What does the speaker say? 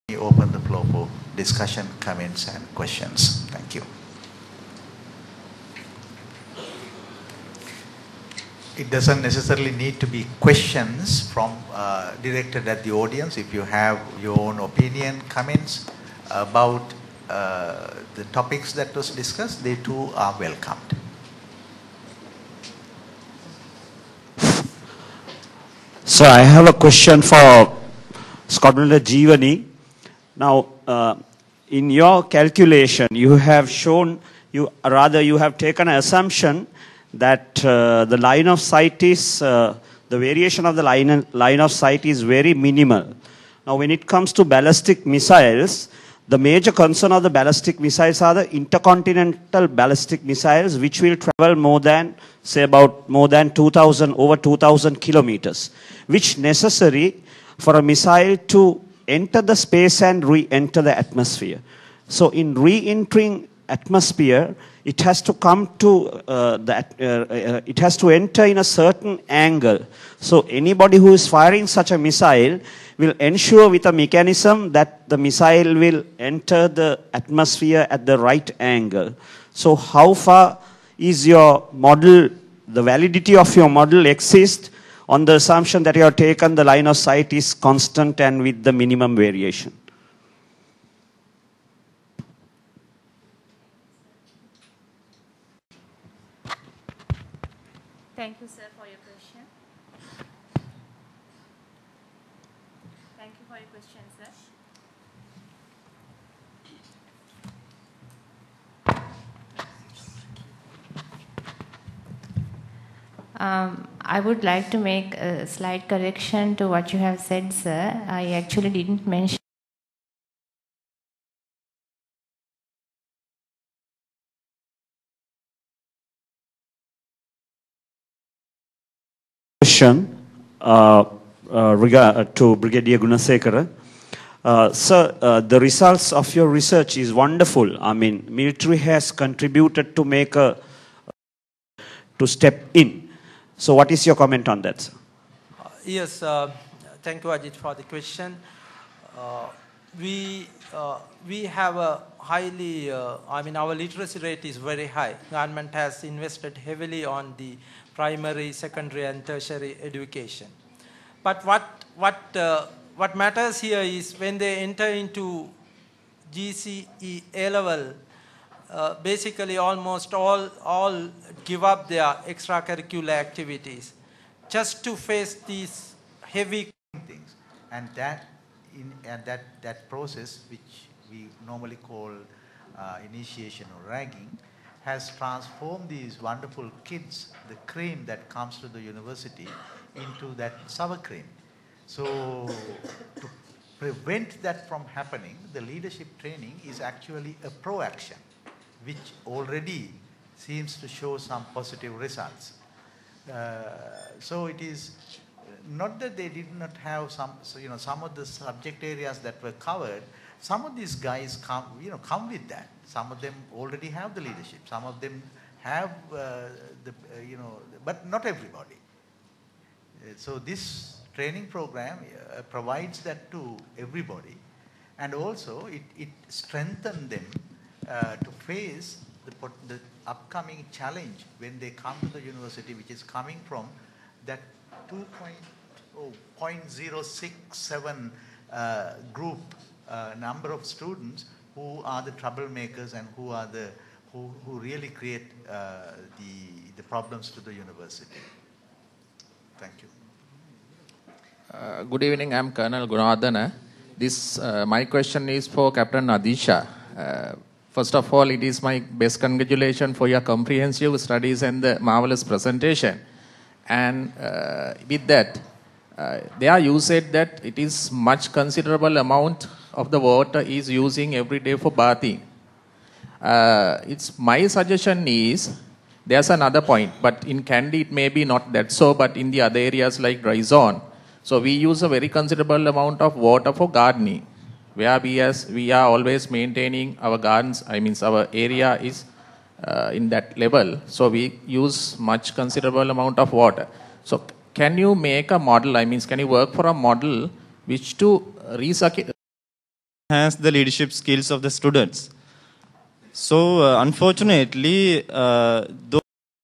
We open the floor for discussion, comments, and questions. Thank you. It doesn't necessarily need to be questions from directed at the audience. If you have your own opinion, comments about the topics that was discussed, they too are welcomed. So I have a question for Scotland Jeevani. Now, in your calculation, you have shown, you have taken an assumption that the line of sight is, the variation of the line of sight is very minimal. Now, when it comes to ballistic missiles, the major concern of the ballistic missiles are the intercontinental ballistic missiles, which will travel more than, say, about more than 2,000, over 2,000 kilometers, which necessary for a missile to enter the space and re-enter the atmosphere. So in re-entering atmosphere, it has to come to it has to enter in a certain angle. So anybody who is firing such a missile will ensure with a mechanism that the missile will enter the atmosphere at the right angle. So how far is your model, the validity of your model exists on the assumption that you have taken the line of sight is constant and with the minimum variation? Thank you, sir, for your question. Thank you for your question, sir. I would like to make a slight correction to what you have said, sir. I actually didn't mention question to Brigadier Gunasekara. Sir, the results of your research is wonderful. I mean, military has contributed to make to step in. So what is your comment on that, sir? Yes, thank you, Ajit, for the question. We have a highly, our literacy rate is very high. Government has invested heavily on the primary, secondary, and tertiary education. But what matters here is when they enter into GCE A-level, basically almost all give up their extracurricular activities just to face these heavy things. And that process, which we normally call initiation or ragging, has transformed these wonderful kids, the cream that comes to the university, into that sour cream. So to prevent that from happening, the leadership training is actually a pro-action, which already seems to show some positive results. So it is not that they did not have some of the subject areas that were covered. Some of these guys come with that. Some of them already have the leadership. Some of them have but not everybody. So this training program provides that to everybody, and also it strengthens them to face the upcoming challenge when they come to the university, which is coming from that 0.067 group number of students who are the troublemakers and who really create the problems to the university. Thank you. Good evening, I'm Colonel Gunadana. My question is for Captain Adisha. First of all, it is my best congratulations for your comprehensive studies and the marvelous presentation. And with that, there you said that it is much considerable amount of the water is using every day for bathing. My suggestion is, there's another point, but in Kandy it may be not that so, but in the other areas like dry zone, so we use a very considerable amount of water for gardening, where we are always maintaining our gardens, our area is in that level, so we use much considerable amount of water. So can you make a model, can you work for a model which to recirculate enhance the leadership skills of the students. So unfortunately, those